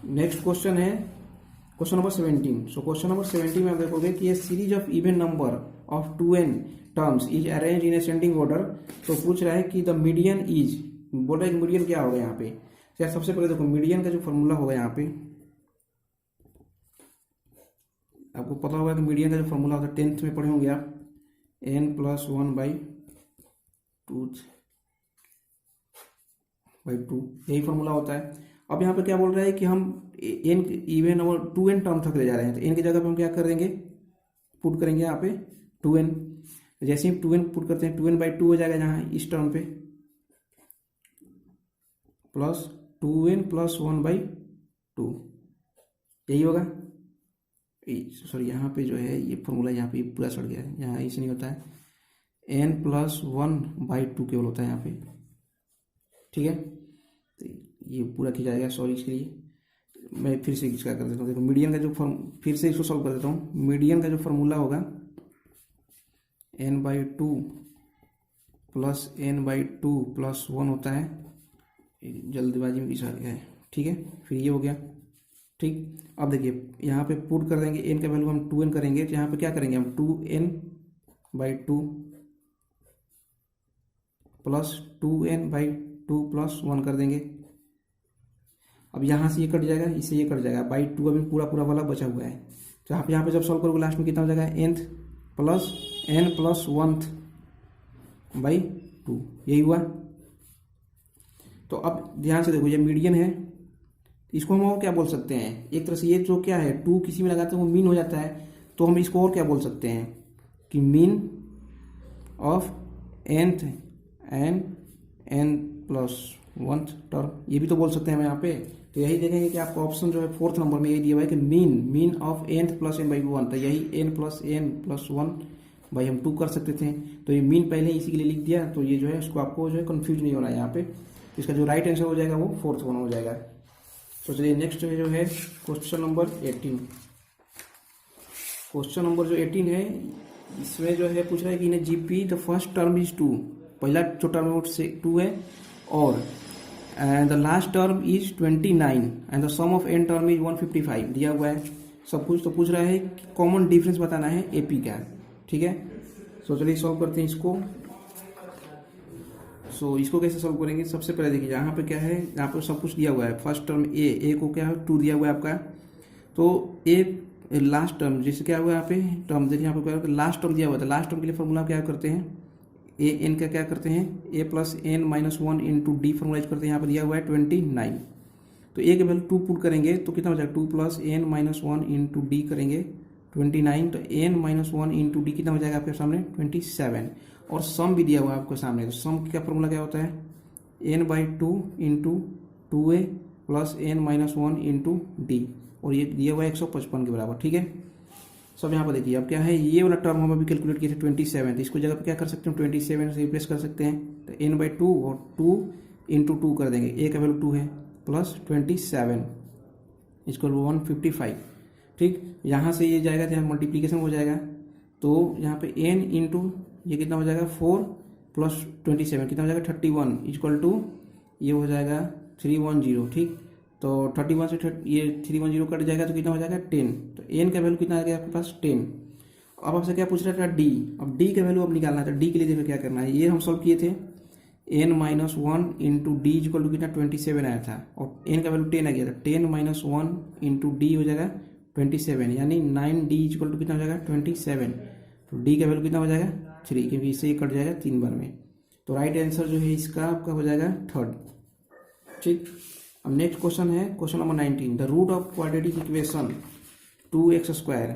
नेक्स्ट क्वेश्चन है question number 17। So question number 17 में आप देखोगे कि ये series of even number of 2n terms is arrange in ascending order. तो पूछ रहा है कि द मीडियन इज, बोल रहा है कि मीडियन क्या होगा यहाँ पे। तो सबसे पहले देखो मीडियन का जो फॉर्मूला होगा यहाँ पे आपको पता होगा कि मीडियन का जो फॉर्मूला होता है 10th में पढ़े होंगे आप, n+1/2 यही फॉर्मूला होता है। अब यहाँ पे क्या बोल रहा है कि हम एन इवन और 2n टर्म तक ले जा रहे हैं, तो n की जगह पे हम क्या कर देंगे पुट करेंगे यहाँ पे 2n। जैसे ही 2n पुट करते हैं 2n/2 हो जाएगा यहाँ इस टर्म पे, प्लस 2n + 1/2 यही होगा। सॉरी यहाँ पे जो है ये फॉर्मूला यहाँ पे पूरा सड़ गया है, यहाँ ऐसे नहीं होता है, n+1/2 केवल होता है यहाँ पे। ठीक है, तो ये पूरा खींचा जाएगा, सॉरी इसके लिए मैं फिर से इसका कर देता हूँ। देखो मीडियन का जो फिर से इसको सॉल्व कर देता हूँ। मीडियन का जो फॉर्मूला होगा n/2 + n/2 + 1 होता है, जल्दबाजी में घिसा गया है। ठीक है, फिर ये हो गया। ठीक, अब देखिए यहाँ पे पुट कर देंगे n का वैल्यू हम 2n करेंगे, तो यहाँ पे क्या करेंगे हम 2n/2 + 2n/2 + 1 कर देंगे। अब यहाँ से ये कट जाएगा, इससे ये कट जाएगा, /2 अभी पूरा वाला बचा हुआ है। तो यहाँ पे जब सॉल्व करोगे लास्ट में कितना हो जाएगा nth + n+1/2 यही हुआ। तो अब ध्यान से देखो ये मीडियन है, इसको हम और क्या बोल सकते हैं, एक तरह से ये जो क्या है 2 किसी में लगाते हैं वो मीन हो जाता है, तो हम इसको और क्या बोल सकते हैं कि mean of nth and n+1 term, ये भी तो बोल सकते हैं हम यहाँ पे। तो यही देखेंगे कि आपका ऑप्शन जो है 4th नंबर में यही दिया हुआ है कि मीन ऑफ nth + n/1, तो यही n + n+1 भाई हम 2 कर सकते थे, तो ये मीन पहले इसी के लिए लिख दिया, तो ये जो है इसको आपको जो है कंफ्यूज नहीं होना है यहाँ पे। तो इसका जो राइट आंसर हो जाएगा वो 4th वन हो जाएगा। तो चलिए नेक्स्ट जो है क्वेश्चन नंबर 18। क्वेश्चन नंबर जो 18 है इसमें जो है पूछ रहा है कि in GP the first term is 2, पहला जो टर्म है 2 है, और the last term is 29 and the sum of n term is 155 दिया हुआ है सब कुछ। तो पूछ रहा है कि कॉमन डिफरेंस बताना है एपी का। ठीक है, सो चलिए सॉल्व करते हैं इसको। सो इसको कैसे सॉल्व करेंगे, सबसे पहले देखिए यहाँ पे क्या है, यहाँ पे सब कुछ दिया हुआ है। फर्स्ट टर्म ए को क्या है 2 दिया हुआ है आपका, तो ए लास्ट टर्म जैसे क्या हुआ यहाँ पे टर्म देखिए यहाँ पे लास्ट टर्म दिया हुआ था, लास्ट टर्म के लिए फॉर्मूला क्या करते हैं ए एन का क्या करते हैं a + n-1 into D formalise करते हैं। यहाँ पर दिया हुआ है 29, तो ए के वैल्यू 2 पुट करेंगे तो कितना हो जाएगा 2 + n-1 इंटू डी करेंगे 29, तो n minus one into D कितना हो जाएगा आपके सामने 27। और सम भी दिया हुआ है आपके सामने, तो सम का फॉर्मूला क्या होता है n/2 into 2a plus n minus one into D, और ये दिया हुआ है 155 के बराबर। ठीक है, सब यहाँ पर देखिए अब क्या है, ये वाला टर्म हम अभी कैलकुलेट किए थे 27, तो इसको जगह पे क्या कर सकते हैं 27 से रिप्लेस कर सकते हैं, तो n/2 और 2 इंटू 2 कर देंगे, a का वैल्यू 2 है, प्लस 27 इसको 155। ठीक, यहाँ से ये जाएगा तो यहाँ मल्टीप्लीकेशन हो जाएगा, तो यहाँ पे n इंटू ये कितना हो जाएगा 4 प्लस 27 कितना हो जाएगा 31 इक्वल टू ये हो जाएगा 310। ठीक, तो 31 से ये 310 कट जाएगा तो कितना हो जाएगा 10, तो n का वैल्यू कितना आ गया आपके पास 10। अब आपसे क्या पूछ रहा था d, अब d का वैल्यू अब निकालना था। d के लिए देखो क्या करना है, ये हम सॉल्व किए थे n minus one into d equal to कितना 27 आया था, और n का वैल्यू 10 आ गया था, 10 माइनस वन इंटू डी हो जाएगा 27, यानी 9d इक्वल टू कितना हो जाएगा 27, तो d का वैल्यू कितना हो जाएगा 3, क्योंकि इससे ही कट जाएगा 3 बार में, तो राइट आंसर जो है इसका आपका हो जाएगा 3rd। ठीक, अब नेक्स्ट क्वेश्चन है question number 19, the root of quadratic equation 2x²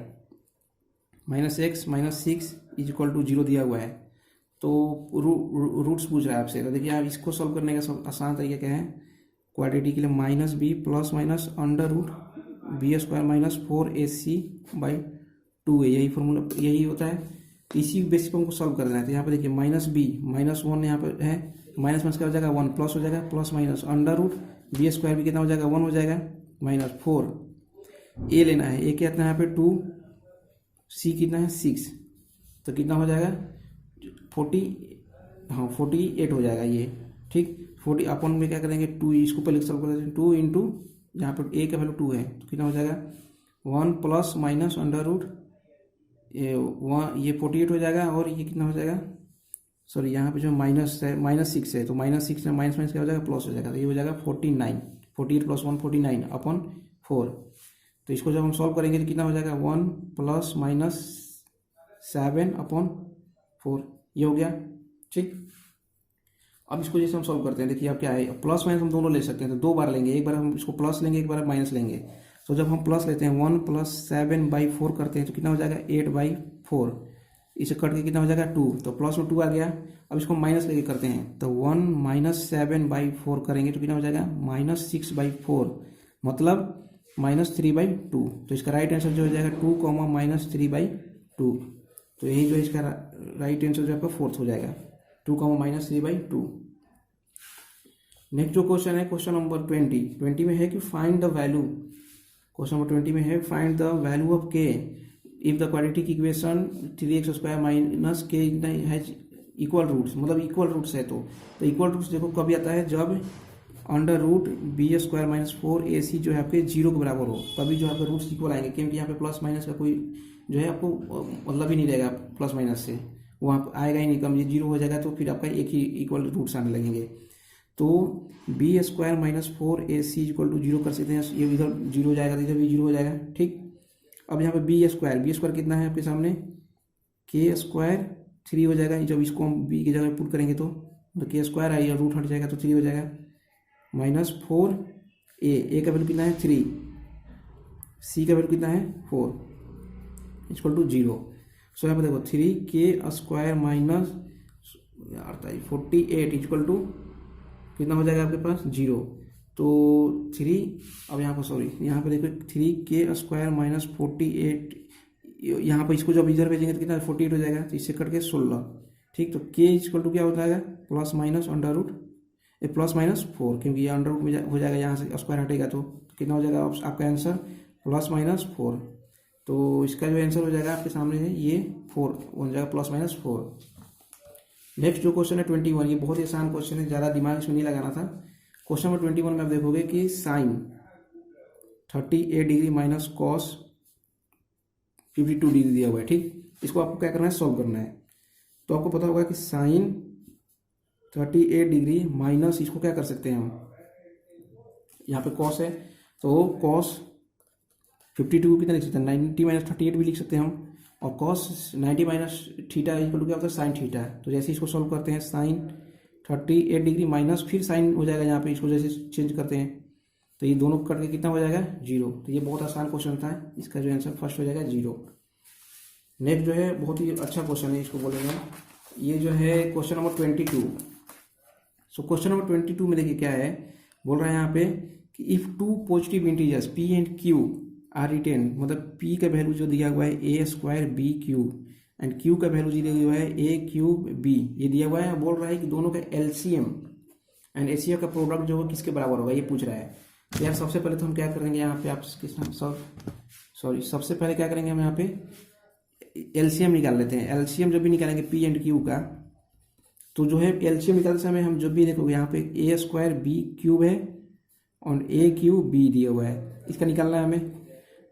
minus x minus 6 is equal to 0 दिया हुआ है, तो रूट्स पूछ रहा है आपसे। तो देखिए आप इसको सॉल्व करने का सब आसान तरीका क्या है, क्वाड्रेटिक के लिए minus b plus minus under root b² minus 4ac/2a, यही फॉर्मूला यही होता है, इसी बेसिस पर हमको सॉल्व कर देना है। तो यहाँ पे देखिए माइनस बी माइनस वन यहाँ पे है, माइनस माइनस क्या हो जाएगा 1 प्लस हो जाएगा, plus minus under root b² भी कितना हो जाएगा 1 हो जाएगा, माइनस 4 a लेना है, a कितना है यहाँ पे 2, c कितना है 6, तो कितना हो जाएगा 48 हो जाएगा ये। ठीक, 40 अपन में क्या करेंगे 2, इसको पहले सॉल्व कर देते हैं, 2 इंटू यहाँ पर a का वैल्यू 2 है, तो कितना हो जाएगा 1 प्लस माइनस अंडर रूट ये 48 हो जाएगा, और ये कितना हो जाएगा, सॉरी यहाँ पे जो माइनस है माइनस 6 है, तो माइनस 6 में माइनस माइनस क्या हो जाएगा प्लस हो जाएगा, तो ये हो जाएगा 49, 48 प्लस 1 49 अपन 4। तो इसको जब हम सॉल्व करेंगे तो कितना हो जाएगा 1 प्लस माइनस 7 अपन 4, ये हो गया। ठीक, अब इसको जैसे हम सॉल्व करते हैं, देखिए अब क्या है, प्लस माइनस हम दोनों ले सकते हैं, तो 2 बार लेंगे, एक बार हम इसको प्लस लेंगे, एक बार माइनस लेंगे। तो जब हम प्लस लेते हैं 1 प्लस 7/4 करते हैं तो कितना हो जाएगा 8/4, इसे कट के कितना हो जाएगा 2, तो प्लस में 2 आ गया। अब इसको माइनस लेके करते हैं, तो 1 माइनस 7/4 करेंगे तो कितना हो जाएगा माइनस 6/4, मतलब माइनस 3/2, तो इसका राइट आंसर जो हो जाएगा 2 माइनस 3/2, तो यही जो इसका राइट आंसर जो आपका 4th हो जाएगा 2 माइनस 3/2। नेक्स्ट जो क्वेश्चन है क्वेश्चन नंबर 20 में है कि find the value, question number 20 में है फाइंड द वैल्यू ऑफ के if the quadratic equation 3x² minus के हैज इक्वल रूट्स, मतलब इक्वल रूट्स है, तो इक्वल रूट्स देखो कब आता है, जब under root b² minus 4ac जो है आपके 0 के बराबर हो, तभी जो आपके रूट्स इक्वल आएंगे, क्योंकि यहाँ पे प्लस माइनस का कोई जो है आपको मतलब ही नहीं रहेगा, प्लस माइनस से वहाँ आएगा ही नहीं, कम ये 0 हो जाएगा तो फिर आपका एक ही इक्वल रूट्स आने लगेंगे। तो b² minus 4ac equal to 0 कर सकते हैं, ये इधर 0 हो जाएगा तो इधर भी 0 हो जाएगा। ठीक, अब यहाँ पे b² कितना है आपके सामने k² 3 हो जाएगा, जब इसको हम b की जगह पुट करेंगे तो k² आएगा, रूट हट जाएगा तो 3 हो जाएगा, माइनस 4a का वैल्यू कितना है 3, c का वैल्यू कितना है 4 इक्वल टू 0। सो यहाँ पर देखो 3k² माइनस 48 इक्वल टू कितना हो जाएगा आपके पास 0, तो 3, अब यहाँ पर सॉरी यहाँ पे देखो 3k² माइनस 48, यहाँ पर इसको जब इधर भेजेंगे तो कितना 48 हो जाएगा, तो इससे कट के 16। ठीक, तो k इक्वल टू क्या हो जाएगा plus minus under root plus minus 4, क्योंकि ये अंडर रूट में हो जाएगा, यहाँ से स्क्वायर हटेगा तो कितना हो जाएगा आपका आंसर प्लस माइनस 4। तो इसका जो आंसर हो जाएगा आपके सामने है ये 4 हो जाएगा प्लस माइनस 4। नेक्स्ट जो क्वेश्चन है 21, ये बहुत ही आसान क्वेश्चन है, ज़्यादा दिमाग इसमें नहीं लगाना था। क्वेश्चन नंबर 21 में आप देखोगे कि sine 38 degree minus cos 52 degree दिया हुआ है। ठीक, इसको आपको क्या करना है सॉल्व करना है। तो आपको पता होगा कि साइन 38 डिग्री माइनस इसको क्या कर सकते हैं हम, यहाँ पे कॉस है तो कॉस 52 कितना लिख सकते हैं 90 माइनस 38 भी लिख सकते हैं हम, और cos 90 minus theta equal to क्या होता है साइन थीटा। तो जैसे इसको सॉल्व करते हैं साइन 38 डिग्री माइनस फिर साइन हो जाएगा यहाँ पे, इसको जैसे चेंज करते हैं तो ये दोनों कट के कितना हो जाएगा 0। तो ये बहुत आसान क्वेश्चन था, इसका जो आंसर फर्स्ट हो जाएगा 0। नेक्स्ट जो है बहुत ही अच्छा क्वेश्चन है, इसको बोलेंगे हम। ये जो है question number 22। So question number 22 में देखिए क्या है, बोल रहा है यहाँ पे कि if two positive integers p and q are written, मतलब पी का वैल्यू जो दिया हुआ है a square b cube and q का वैल्यू दिया हुआ है ए क्यूब बी, ये दिया हुआ है। बोल रहा है कि दोनों का एलसीएम एंड एचसीएफ का प्रोडक्ट जो है किसके बराबर होगा, ये पूछ रहा है। तो यार सबसे पहले तो हम क्या करेंगे यहाँ पे, आप सबसे पहले क्या करेंगे हम यहाँ पे एलसीएम निकाल लेते हैं। एलसीएम जब भी निकालेंगे पी एंड क्यू का, तो जो है एलसीएम निकालते समय हम जब भी देखोगे यहाँ पे ए स्क्वायर बी क्यूब है और ए क्यूब बी दिया हुआ है, इसका निकालना है हमें।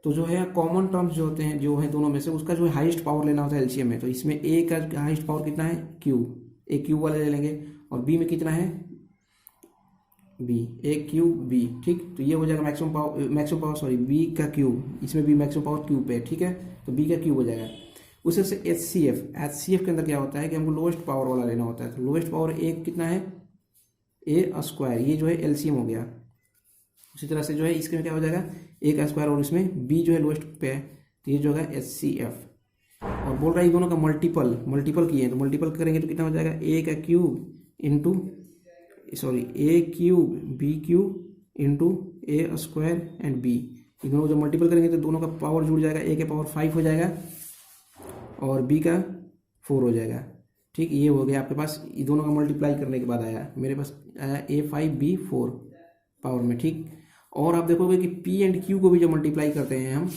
तो जो है कॉमन टर्म्स जो होते हैं जो है दोनों में से, उसका जो है हाईएस्ट पावर लेना होता है एलसीएम में। तो इसमें ए का हाईएस्ट पावर कितना है, क्यूब, ए क्यूब वाले ले लेंगे, और बी में कितना है, बी, ए क्यूब बी, ठीक। तो ये हो जाएगा मैक्सिमम पावर सॉरी बी का क्यूब, इसमें भी मैक्सिमम पावर क्यूब पे, ठीक है। तो बी का क्यूब हो जाएगा। उसे से एचसीएफ के अंदर क्या होता है कि हमको लोएस्ट पावर वाला लेना होता है। तो लोएस्ट पावर ए कितना है, ए स्क्वायर, ये जो है एलसीएम हो गया। उसी तरह से जो है इसके में क्या हो जाएगा, ए का स्क्वायर, और इसमें बी जो है लोएस्ट पे है, तो ये जो है एचसीएफ। और बोल रहा है दोनों का मल्टीपल किए हैं, तो मल्टीपल करेंगे तो कितना हो जाएगा, ए का cube into a cube b cube into a square and b. इन दोनों को जब मल्टीपल करेंगे तो दोनों का पावर जुड़ जाएगा, ए के पावर 5 हो जाएगा और बी का 4 हो जाएगा, ठीक। ये हो गया आपके पास, ये दोनों का मल्टीप्लाई करने के बाद आया, मेरे पास आया A5 B4 पावर में, ठीक। और आप देखोगे कि पी एंड क्यू को भी जब मल्टीप्लाई करते हैं हम,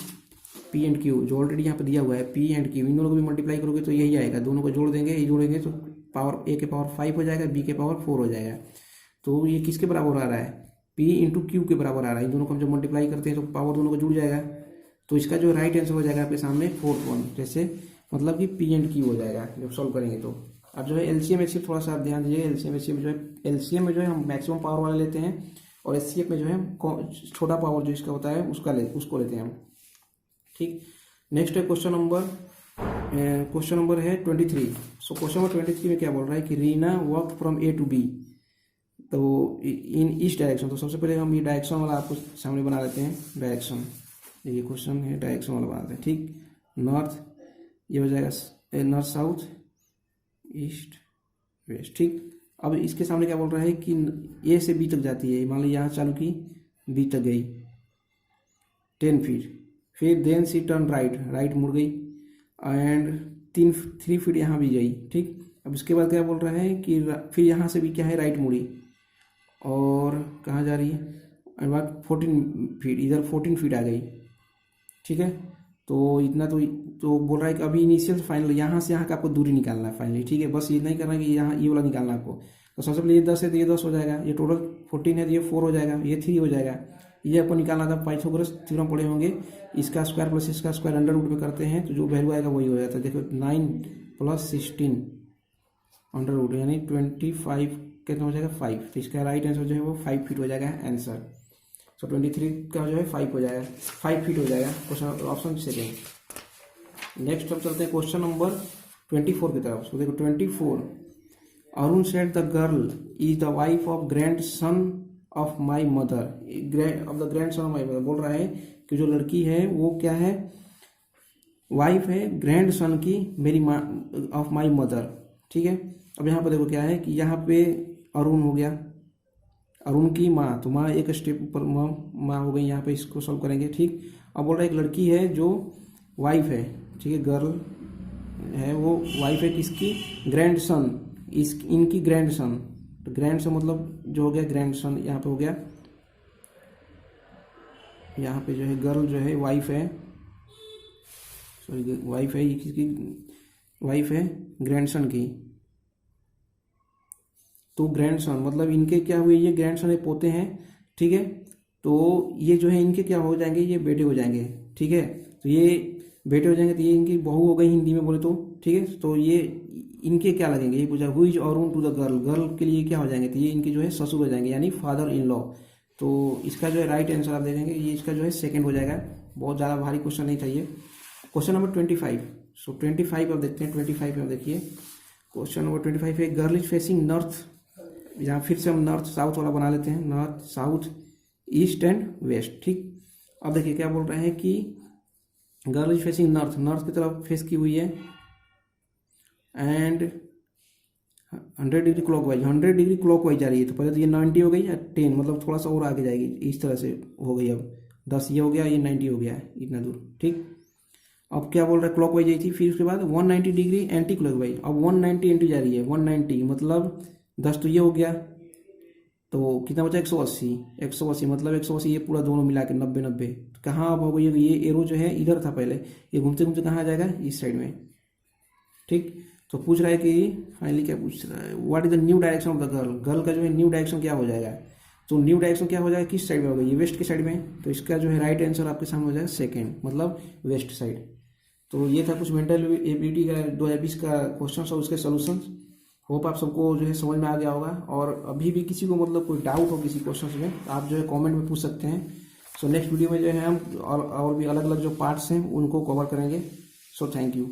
पी एंड क्यू जो ऑलरेडी यहाँ पे दिया हुआ है, पी एंड क्यू, इन दोनों को भी मल्टीप्लाई करोगे तो यही आएगा। दोनों को जोड़ देंगे, ये जोड़ेंगे तो पावर ए के पावर 5 हो जाएगा, बी के पावर 4 हो जाएगा। तो ये किसके बराबर आ रहा है, पी इंटू क्यू के बराबर आ रहा है। इन दोनों को हम जब मल्टीप्लाई करते हैं तो पावर दोनों को जुड़ जाएगा। तो इसका जो राइट आंसर हो जाएगा आपके सामने 4th वन, जैसे मतलब कि पी एंड क्यू हो जाएगा जब सॉल्व करेंगे तो। अब जो है एलसीएम एचसीएफ थोड़ा सा आप ध्यान दीजिए। एलसीएम एचसीएफ जो है, एलसीएम में जो है हम मैक्सिमम पावर वाला लेते हैं, और एचसीएफ में जो है छोटा पावर जो इसका होता है उसको लेते हैं हम, ठीक। नेक्स्ट है क्वेश्चन नंबर है 23। सो क्वेश्चन नंबर 23 में क्या बोल रहा है कि Reena walk from A to B, तो इन इस डायरेक्शन। तो सबसे पहले हम ये डायरेक्शन वाला आपको सामने बना लेते हैं, डायरेक्शन, ये क्वेश्चन है डायरेक्शन वाला बनाते हैं, ठीक। नॉर्थ, ये हो जाएगा नॉर्थ साउथ ईस्ट वेस्ट, ठीक। अब इसके सामने क्या बोल रहा है कि ए से बी तक जाती है, मान लो यहाँ चालू की, बी तक गई 10 फीट, फिर देन सी टर्न राइट मुड़ गई एंड 3 फीट यहाँ भी गई, ठीक। अब इसके बाद क्या बोल रहा है कि फिर यहाँ से भी क्या है, राइट मुड़ी और कहाँ जा रही है, और बाद 14 फीट, इधर 14 फीट आ गई, ठीक है। तो इतना तो बोल रहा है कि अभी इनिशियल फाइनल यहाँ से यहाँ का आपको दूरी निकालना है फाइनली, ठीक है। बस ये नहीं करना है कि यहाँ ये वाला निकालना है आपको। तो सबसे पहले ये 10 है तो ये 10 हो जाएगा, ये टोटल 14 है तो ये 4 हो जाएगा, ये 3 हो जाएगा। ये आपको निकालना था, पाइथागोरस थ्योरम पढ़े होंगे, इसका स्क्वायर प्लस इसका स्क्वायर अंडर रूट में करते हैं तो जो वैल्यू आएगा वही हो जाता है। देखो 9 + 16 अंडर रूट यानी 25 कितना हो जाएगा, 5। तो इसका राइट आंसर जो है वो 5 फीट हो जाएगा आंसर। तो 23 का जो है 5 हो जाएगा, 5 फीट हो जाएगा क्वेश्चन ऑप्शन सेकेंड। नेक्स्ट हम चलते हैं क्वेश्चन नंबर 24 की तरफ। तो देखो 24, Arun said the girl is the wife of grand son of my mother, of the grand son of my mother. बोल रहा है कि जो लड़की है वो क्या है, वाइफ है ग्रैंड सन की, मेरी माँ, ऑफ माई मदर, ठीक है। अब यहाँ पर देखो क्या है कि यहाँ पे अरुण हो गया, अरुण की माँ, तो माँ एक स्टेप ऊपर माँ हो गई, यहाँ पे इसको सॉल्व करेंगे, ठीक। अब बोल रहा है एक लड़की है जो वाइफ है, ठीक है, गर्ल है, वो वाइफ है किसकी, ग्रैंड सन, इनकी ग्रैंड सन। तो ग्रैंड सन मतलब जो हो गया ग्रैंड सन, यहाँ पे हो गया, यहाँ पे जो है गर्ल जो है वाइफ है, सॉरी वाइफ है, ये किसकी वाइफ है, ग्रैंड सन की। तो ग्रैंड सन मतलब इनके क्या हुए, ये ग्रैंड सन है, पोते हैं, ठीक है। तो ये जो है इनके क्या हो जाएंगे, ये बेटे हो जाएंगे, ठीक है। तो ये बेटे हो जाएंगे तो ये इनकी बहू हो गई हिंदी में बोले तो, ठीक है। तो ये इनके क्या लगेंगे, ये पूछा who is Arun to the girl, girl के लिए क्या हो जाएंगे, तो ये इनके जो है ससुर हो जाएंगे यानी फादर इन लॉ। तो इसका जो है राइट आंसर आप देखेंगे, ये इसका जो है सेकंड हो जाएगा। बहुत ज़्यादा भारी क्वेश्चन नहीं चाहिए। Question number 25। सो 25 अब देखते हैं, 25 में देखिए क्वेश्चन नंबर 25 है, गर्ल इज फेसिंग नॉर्थ, यहाँ फिर से हम नॉर्थ साउथ वाला बना लेते हैं, north south east and west, ठीक। अब देखिए क्या बोल रहे हैं कि girl is facing north, north की तरफ फेस की हुई है, and 100 degree clockwise, 100 degree clockwise जा रही है। तो पहले तो ये 90 हो गई या 10, मतलब थोड़ा सा और आगे जाएगी, इस तरह से हो गई। अब 10 ये हो गया, ये 90 हो गया है, इतना दूर, ठीक। अब क्या बोल रहा है, क्लॉकवाइज आई थी, फिर उसके बाद 190 डिग्री एंटी क्लॉकवाइज, अब 190 एंटी जा रही है, 190 मतलब 10 तो ये हो गया, तो कितना बचा, 180, 180 मतलब 180 ये पूरा दोनों मिला के 90 90। तो कहाँ अब हो गई, ये एरो जो है इधर था पहले, ये घूमते घूमते कहाँ आ जाएगा, इस साइड में, ठीक। तो पूछ रहा है कि फाइनली क्या पूछ रहा है, what is the new direction of the girl, girl का जो है न्यू डायरेक्शन क्या हो जाएगा। तो न्यू डायरेक्शन क्या हो जाएगा, किस साइड में होगा, ये वेस्ट के साइड में। तो इसका जो है राइट आंसर आपके सामने हो जाएगा सेकेंड, मतलब वेस्ट साइड। तो ये था कुछ मेंटल एबिलिटी का 2020 का क्वेश्चन और उसके सोल्यूशन। होप आप सबको जो है समझ में आ गया होगा। और अभी भी किसी को मतलब कोई डाउट हो किसी क्वेश्चन में, आप जो है कमेंट में पूछ सकते हैं। सो नेक्स्ट वीडियो में जो है हम और भी अलग अलग जो पार्ट्स हैं उनको कवर करेंगे। So thank you.